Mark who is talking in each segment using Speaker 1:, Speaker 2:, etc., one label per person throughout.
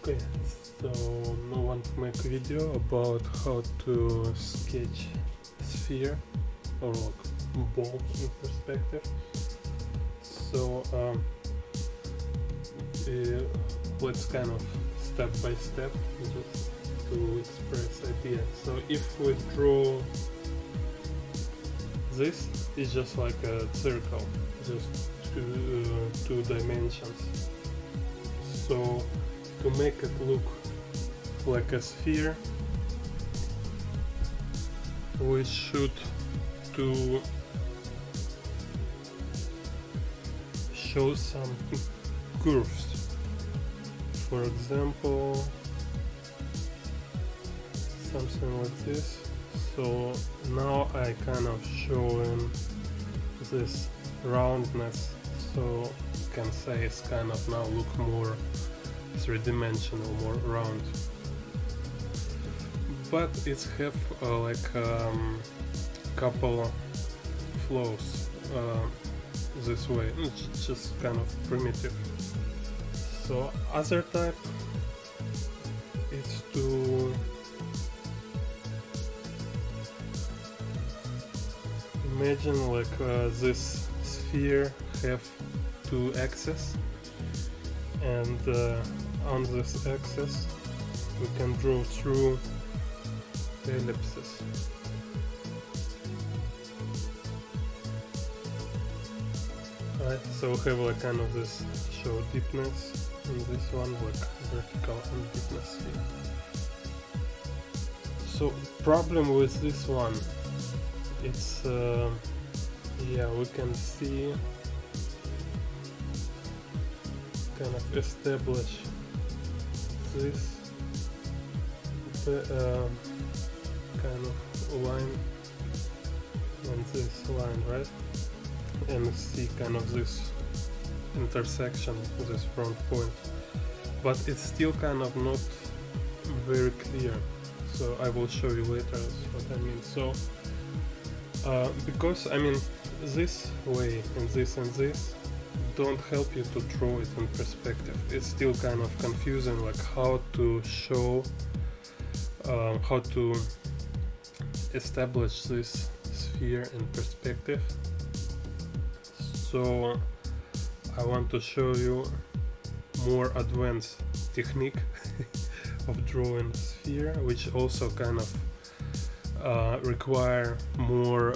Speaker 1: Okay, so I want to make a video about how to sketch sphere or like ball in perspective. So let's kind of step by step just to express idea. So if we draw this, is just like a circle, just two dimensions. So to make it look like a sphere, we should to show some curves. For example, something like this. So now I kind of showing this roundness, so you can say it's kind of now look more three-dimensional, more round, but it have like couple flows this way. It's just kind of primitive. So other type is to imagine like this sphere have two axes, and on this axis we can draw through ellipses. Right, so we have like kind of this show deepness, and this one like vertical and deepness here. So problem with this one, it's yeah, we can see kind of establish this kind of line and this line, right? And see kind of this intersection, this front point, but it's still kind of not very clear. So I will show you later what I mean. So because I mean this way and this don't help you to draw it in perspective. It's still kind of confusing, like how to show, how to establish this sphere in perspective. So I want to show you more advanced technique of drawing sphere, which also kind of require more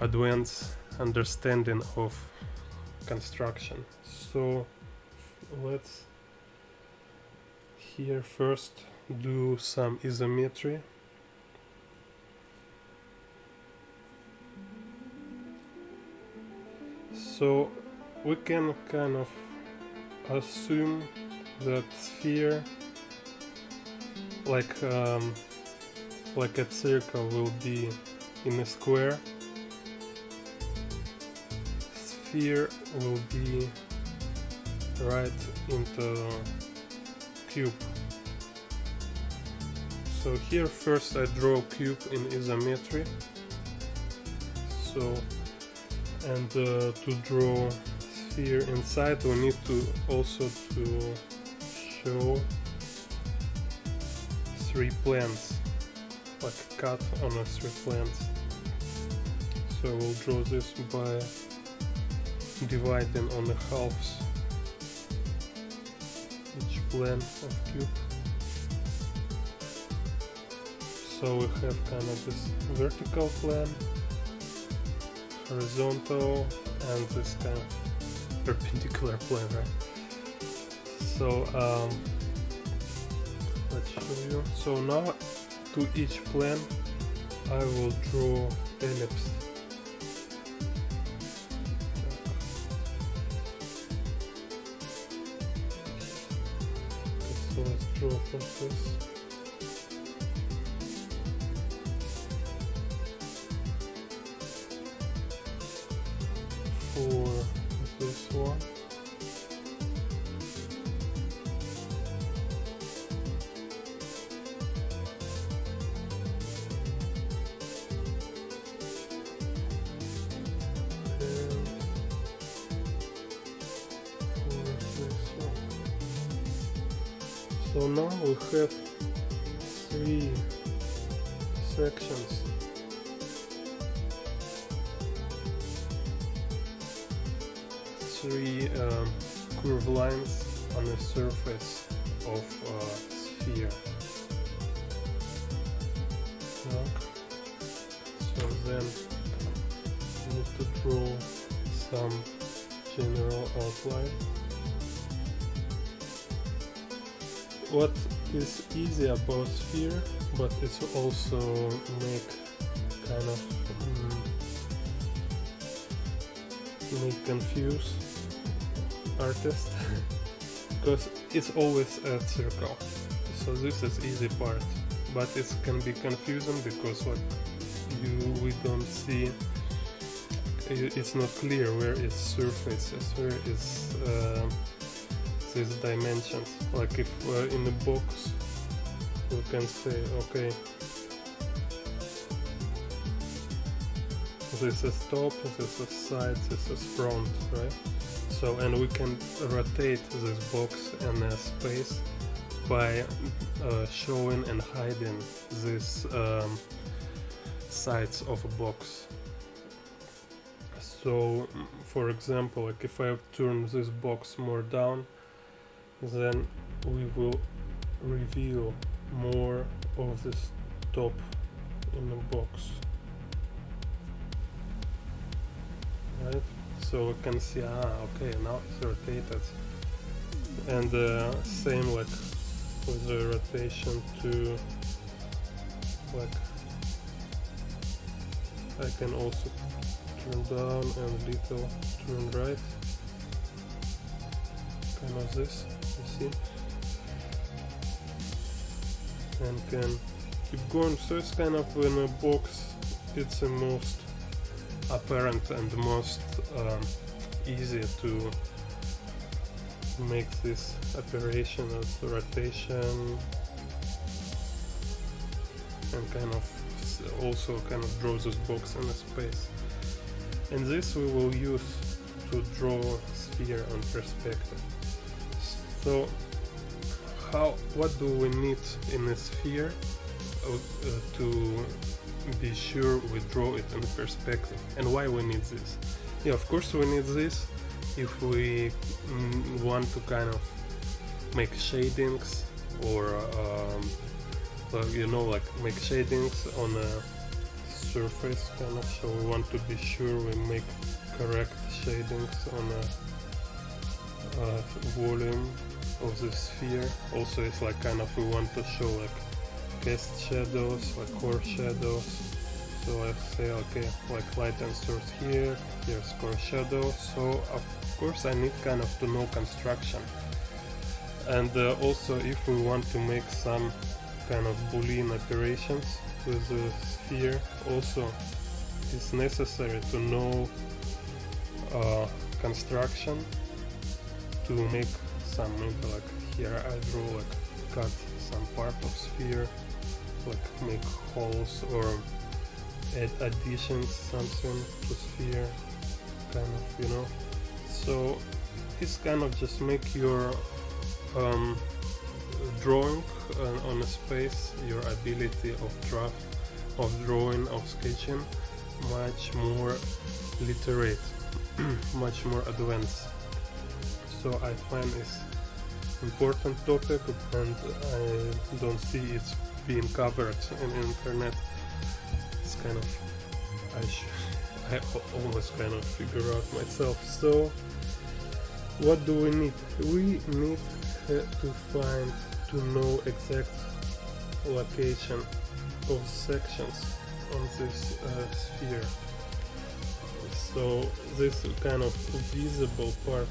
Speaker 1: advanced understanding of construction. So let's here first do some isometry. So we can kind of assume that sphere like a circle will be in a square, sphere will be right into cube. So here first I draw cube in isometry. So and to draw sphere inside we need to also to show three planes, like cut on a three planes. So we'll draw this by dividing on the halves each plane of cube. So we have kind of this vertical plane, horizontal, and this kind of perpendicular plane, right? So let's show you. So now to each plane I will draw ellipse. So let's draw first this. For this one, and for this one. So now we have 3 sections. Three curved lines on the surface of a sphere. So then we need to draw some general outline. What is easy about sphere, but it's also make kind of make confuse artist because it's always a circle. So this is easy part, but it can be confusing because what we don't see, it's not clear where is surfaces, where is these dimensions. Like if in the box we can say, okay, this is top, this is side, this is front, right? So, and we can rotate this box in a space by showing and hiding these sides of a box. So, for example, like if I turn this box more down, then we will reveal more of this top in the box, right? So we can see, okay, now it's rotated. And same like with the rotation to, like, I can also turn down and little turn right, kind of this, you see, and can keep going. So it's kind of in a box, it's the most apparent and the most easy to make this operation as rotation, and kind of also kind of draw this box in a space. And this we will use to draw sphere on perspective. So what do we need in a sphere to be sure we draw it in perspective, and why we need this? Yeah, of course we need this if we want to kind of make shadings, or well, you know, like make shadings on a surface kind of, so we want to be sure we make correct shadings on a volume of the sphere. Also it's like kind of we want to show like cast shadows, like core shadows. So I say, okay, like light and source here, here's core shadow. So of course I need kind of to know construction. And also if we want to make some kind of Boolean operations with the sphere, also it's necessary to know construction to make some, maybe like here I draw like cut some part of sphere, like make holes or add additions something to sphere, kind of, you know. So it's kind of just make your drawing on a space, your ability of drawing, of sketching, much more literate, much more advanced. So I find it's important topic, and I don't see it's being covered in internet. It's kind of I always kind of figure out myself. So what do we need? We need to know exact location of sections on this sphere. So this kind of visible part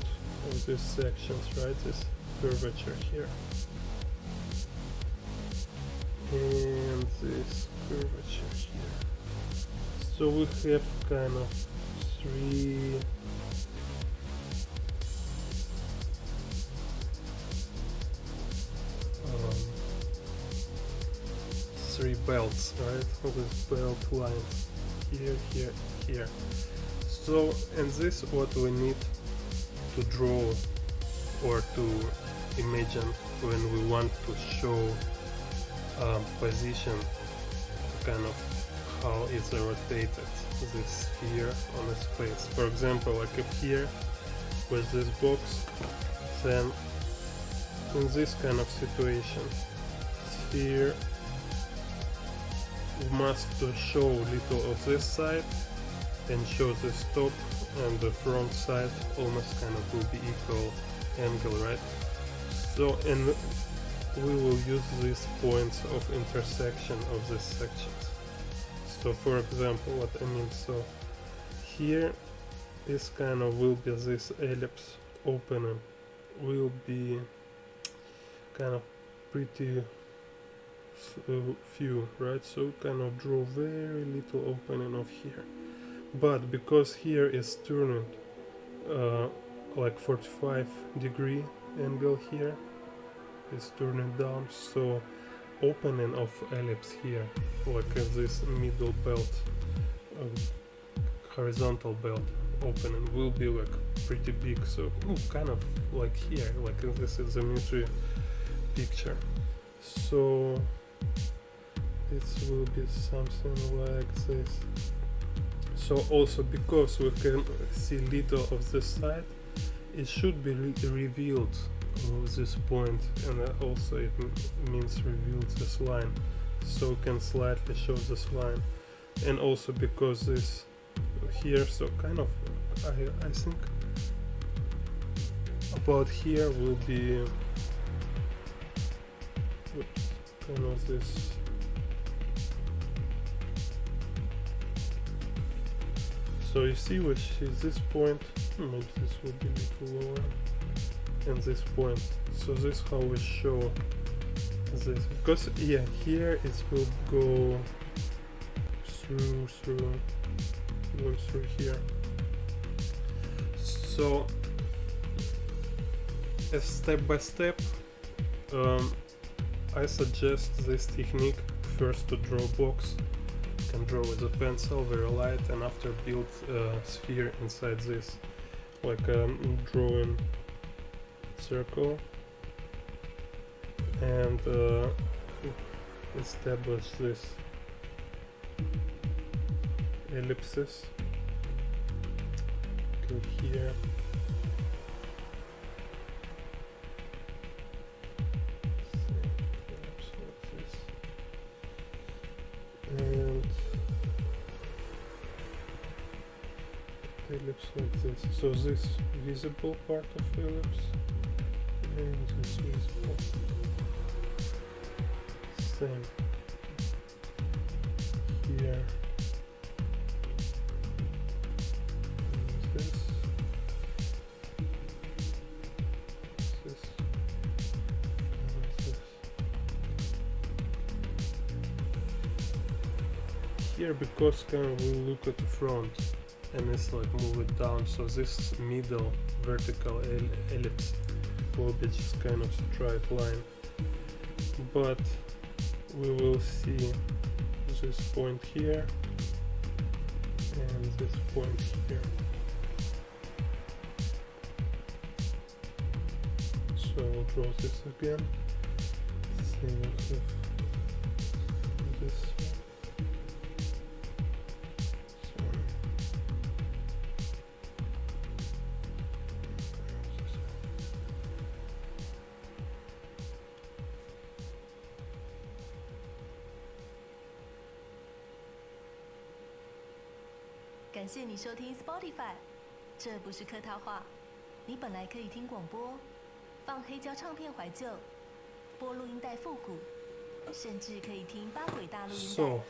Speaker 1: of these sections, right? This curvature here and this curvature here. So we have kind of three belts, right? This belt lines here, here, here. So, and this what we need to draw or to imagine when we want to show position, kind of how it's rotated, this sphere on the space. For example, like if here with this box, then in this kind of situation, sphere must show little of this side and show this top, and the front side almost kind of will be equal angle, right? So, and we will use these points of intersection of these sections. So for example, what I mean, so here this kind of will be this ellipse opening will be kind of pretty few, right? So kind of draw very little opening of here, but because here is turning like 45-degree angle, here is turning down, so opening of ellipse here, like this middle belt, horizontal belt opening will be like pretty big. So kind of like here, like in this isometry picture. So this will be something like this. So also because we can see little of this side, it should be revealed this point, and also it means revealed this line, so we can slightly show this line. And also because this here, so kind of I think about here will be kind of this. So you see which is this point, maybe this will be a little lower, and this point. So this how we show this, because yeah, here it will go through going through here. So as step by step, I suggest this technique. First to draw a box, you can draw with a pencil, very light, and after build a sphere inside this, like drawing circle, and establish this ellipses. Go here, and ellipse like this. So this visible part of ellipse and this visible. Same here. And this. This. And this. Here, because kind of we look at the front and it's like move it down, so this middle vertical ellipse will be just kind of straight line, but we will see this point here and this point here. So I'll draw this again. Same as with this one.
Speaker 2: 感谢你收听 Spotify， 这不是客套话。你本来可以听广播，放黑胶唱片怀旧，播录音带复古，甚至可以听八轨大录音带。
Speaker 1: So,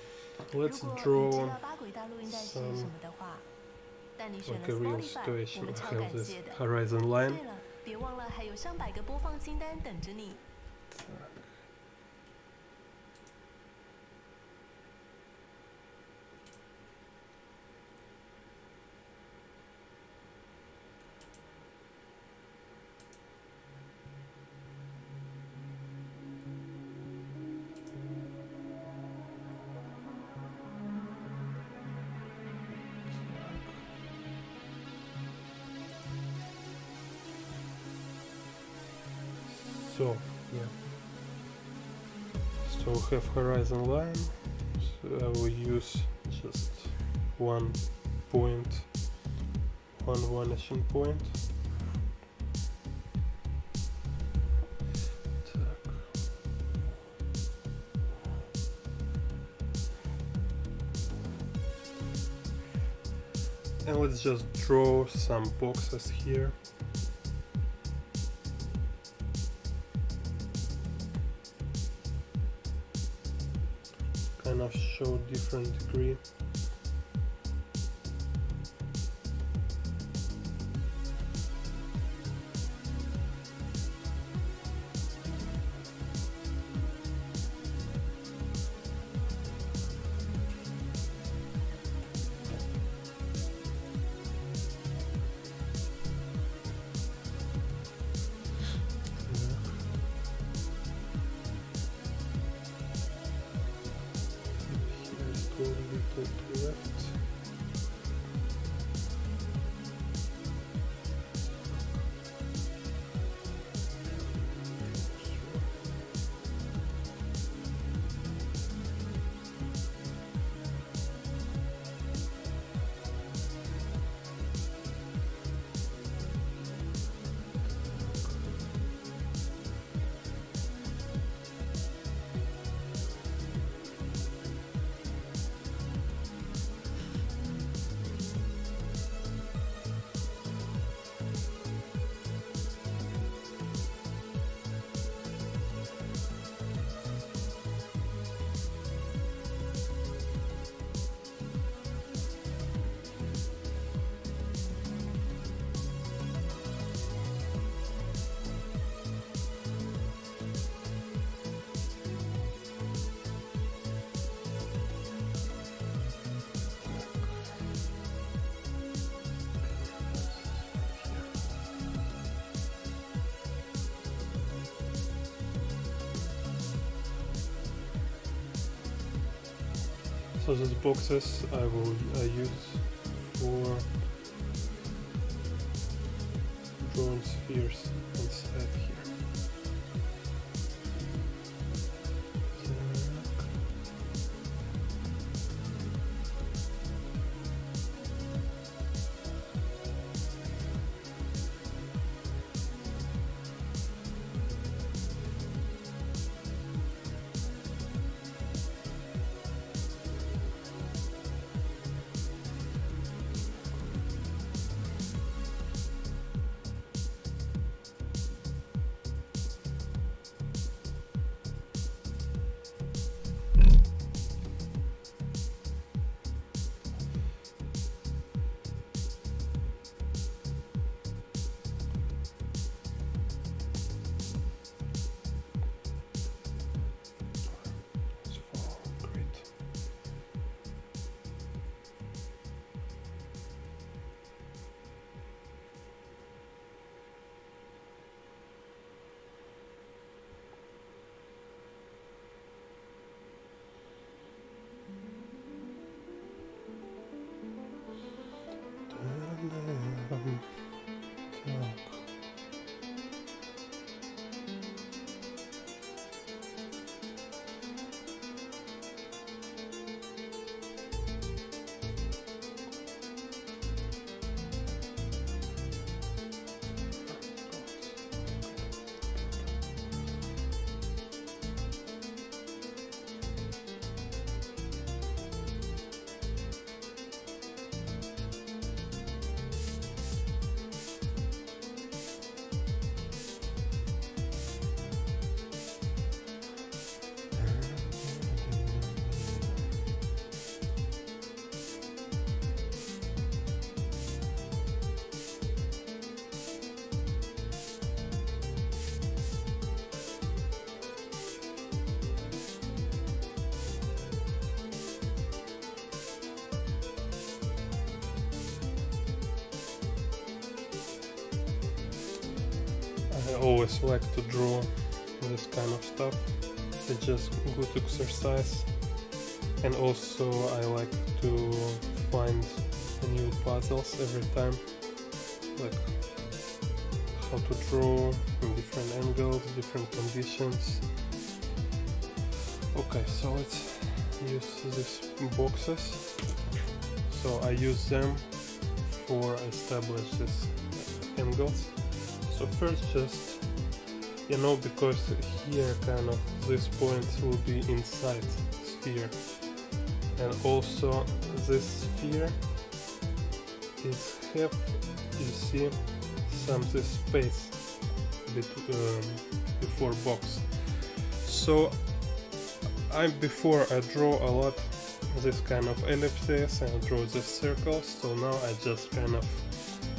Speaker 1: let's
Speaker 2: 如果你
Speaker 1: draw
Speaker 2: 知道八轨大录音带是什么的话，但你选了
Speaker 1: like a real
Speaker 2: Spotify，
Speaker 1: situation.
Speaker 2: 我们超
Speaker 1: I have
Speaker 2: 感
Speaker 1: this
Speaker 2: 谢的。
Speaker 1: horizon line.
Speaker 2: 对了，别忘了还有上百个播放清单等着你。
Speaker 1: So Yeah. So we have horizon line, so I will use just one point, one vanishing point. And let's just draw some boxes here. Kind of show different degree. To the left. So these boxes I will use for drawing spheres inside here. I always like to draw this kind of stuff. It's just good exercise, and also I like to find new puzzles every time, like how to draw in different angles, different conditions. Okay, so let's use these boxes. So I use them for establish these angles. So first, just because here kind of this point will be inside sphere, and also this sphere is have, you see, some this space before box. So before I draw a lot this kind of ellipses and draw this circles, so now I just kind of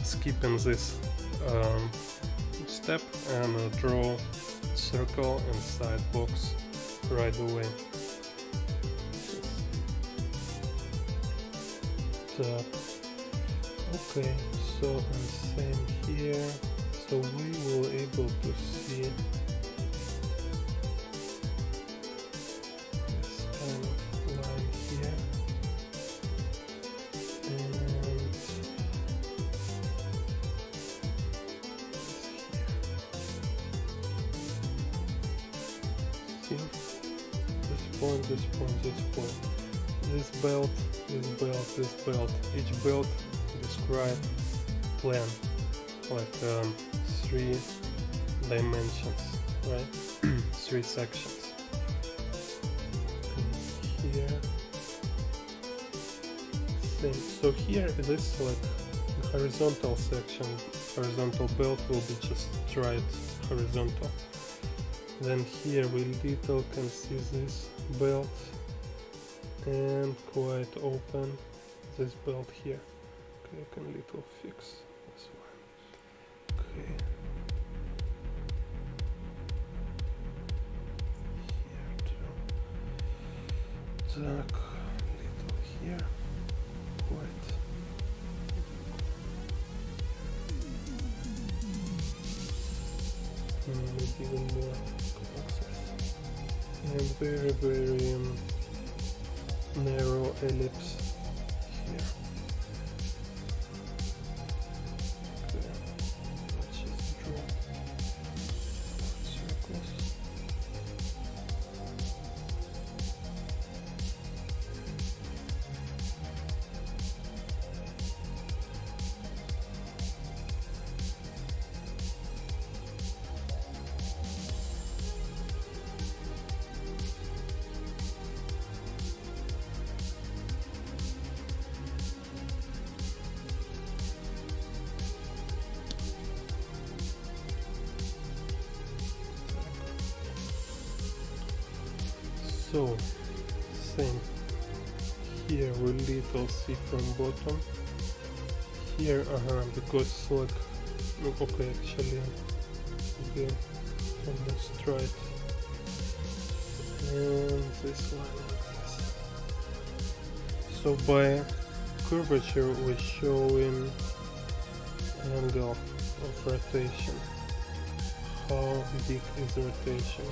Speaker 1: skipping this step and draw circle inside box right away. Okay, so and same here, so we will able to see this kind of line here, and this here. See, this point, this point, this point, this belt, this belt, this belt. Each belt describe plan like 3 dimensions, right? 3 sections. And here, same. So here this like horizontal section, horizontal belt will be just right horizontal. Then here we little can see this belt and quite open this belt here. Okay, I can little fix this one. Okay. Here too. Так, little here. Quite. Maybe even more closest. And very, very narrow ellipse here. Okay, let's just draw circles. So, same. Here we little see from bottom. Here, because like, okay, actually, be almost right. And this line like this. So by curvature we show in angle of rotation. How big is rotation?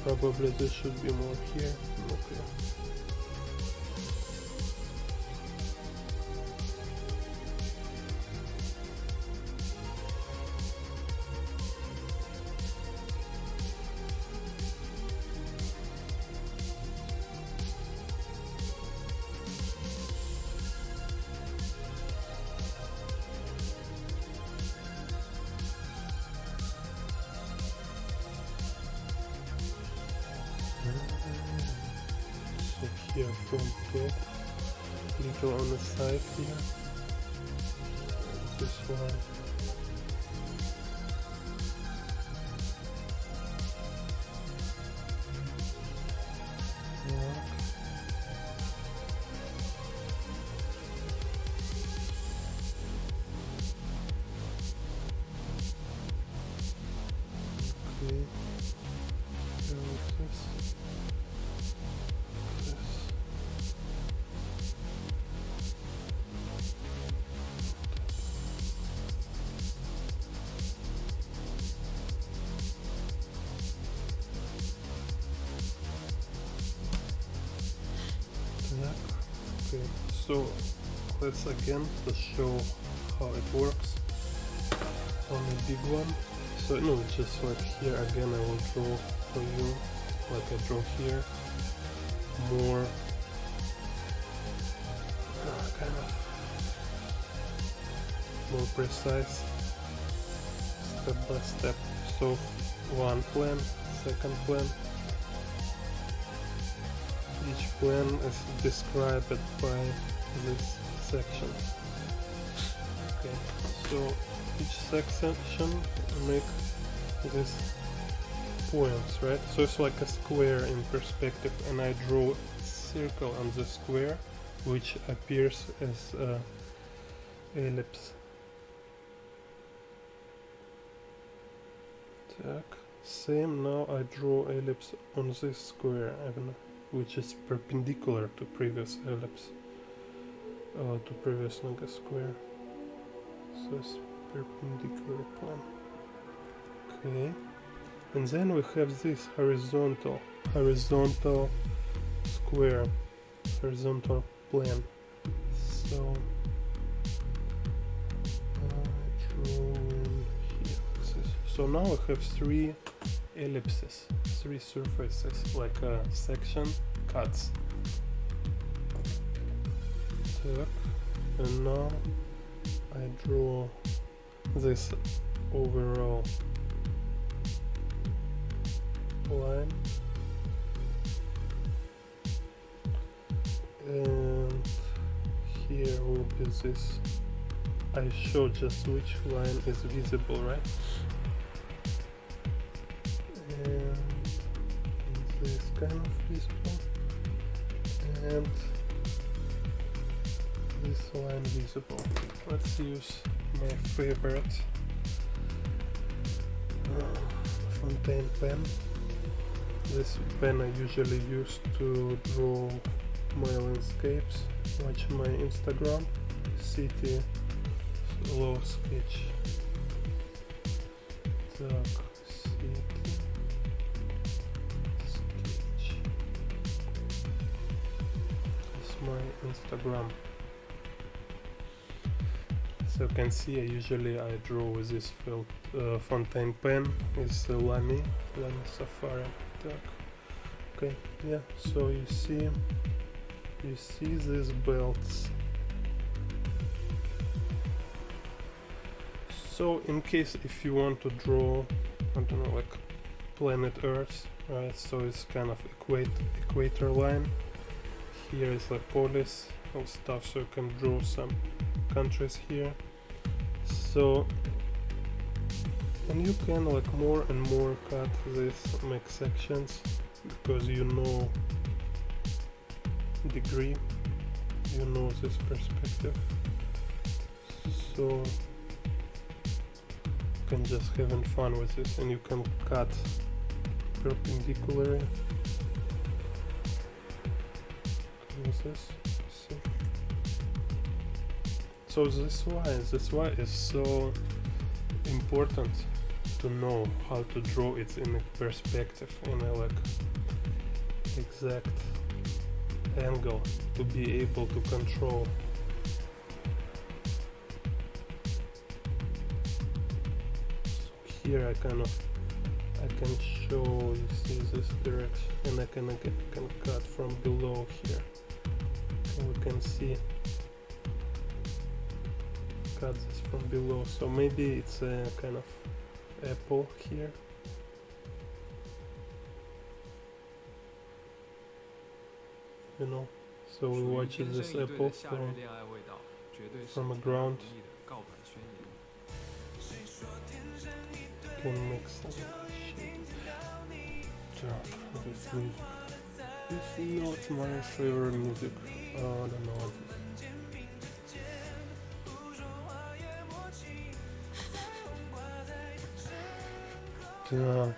Speaker 1: Probably this should be more here. Okay. Here from top, little on the side here, and this one. Okay, so let's again to show how it works on a big one. So no, just like here again I will draw for you, like I draw here, more kind of more precise, step by step. So one plan, second plan. Each plan is described by this section. Okay, so each section make these points, right? So it's like a square in perspective, and I draw a circle on the square, which appears as a ellipse. Так. Same, now I draw ellipse on this square, which is perpendicular to previous ellipse, to previous like a square. So it's perpendicular plane. Okay, and then we have this horizontal square, horizontal plane. So so now we have three ellipses, three surfaces, like a section cuts. Так. And now I draw this overall line, and here will be this. I show just which line is visible, right? And this kind of visible, and this line visible. Let's use my favorite fountain pen. This pen I usually use to draw my landscapes. Watch my Instagram, city slow sketch. Так, city sketch. It's my Instagram. So you can see I draw with this fountain pen. It's Lamy Safari. Так. Okay, yeah. So you see these belts. So in case if you want to draw, I don't know, like planet Earth, right? So it's kind of equator line. Here is the polis or stuff, so you can draw some countries here. So, and you can like more and more cut this, make sections, because you know degree, you know this perspective, so you can just having fun with this, and you can cut perpendicularly with this. See? So this why is so important to know how to draw it in a perspective, in a like exact angle, to be able to control. So here I can show, you see this direction, and I can cut from below here, and we can see cut this from below. So maybe it's a kind of apple here. You know, so we watch this apple from the ground. Can make some shit. This music. This is not my favorite music. I don't know. Так,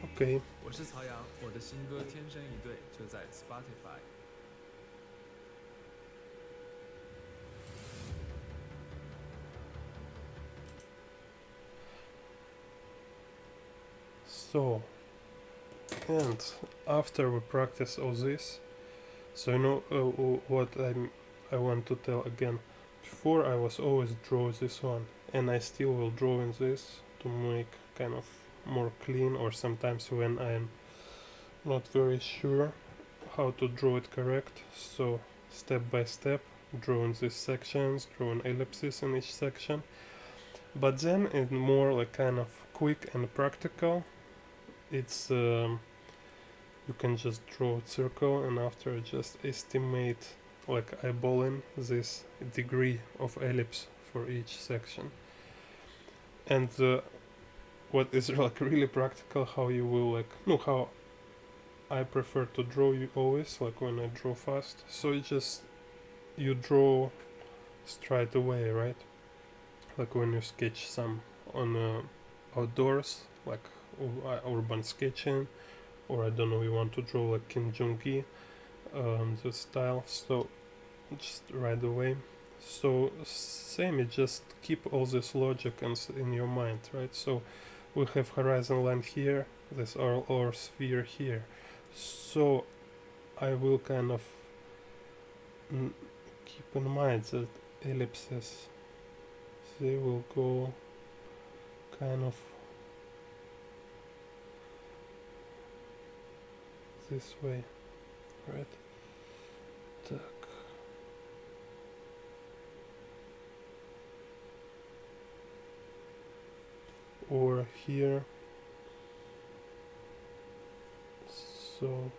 Speaker 1: окей.
Speaker 3: 我是曹阳，我的新歌《天生一对》就在 Spotify。
Speaker 1: So, and after we practice all this, So you know what I want to tell again. Before I was always draw this one, and I still will draw in this to make kind of more clean, or sometimes when I'm not very sure how to draw it correct, so step by step drawing these sections, drawing ellipses in each section. But then in more like kind of quick and practical, it's you can just draw a circle and after just estimate, like eyeballing this degree of ellipse for each section. And what is like really practical, how you will like, no, how I prefer to draw you always, like when I draw fast. So you draw straight away, right? Like when you sketch some on outdoors, like urban sketching, or I don't know, you want to draw like Kim Jong-gi, the style, so just right away. So same, you just keep all this logic in your mind, right? So we have horizon line here, this our sphere here. So I will kind of keep in mind that ellipses, they will go kind of this way, right? Так. Or here, so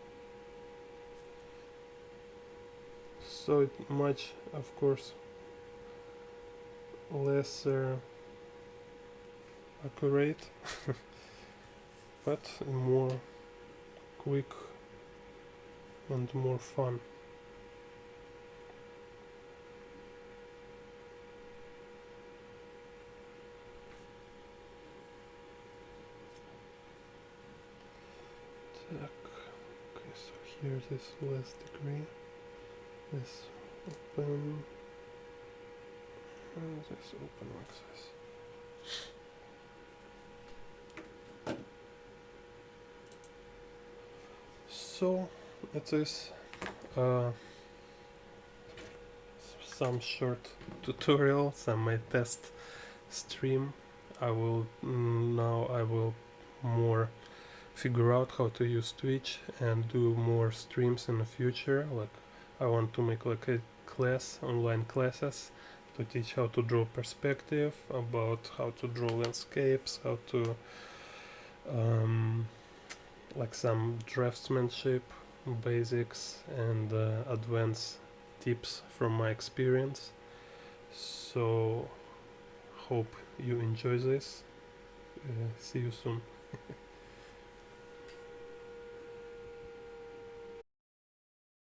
Speaker 1: it much, of course, lesser accurate, but more quick and more fun. Okay, so here this less degree, this open, and this open access. So it is some short tutorial, some my test stream. I will more figure out how to use Twitch and do more streams in the future. Like I want to make like a class, online classes to teach how to draw perspective, about how to draw landscapes, how to like some draftsmanship basics and advanced tips from my experience. So hope you enjoy this. See you soon.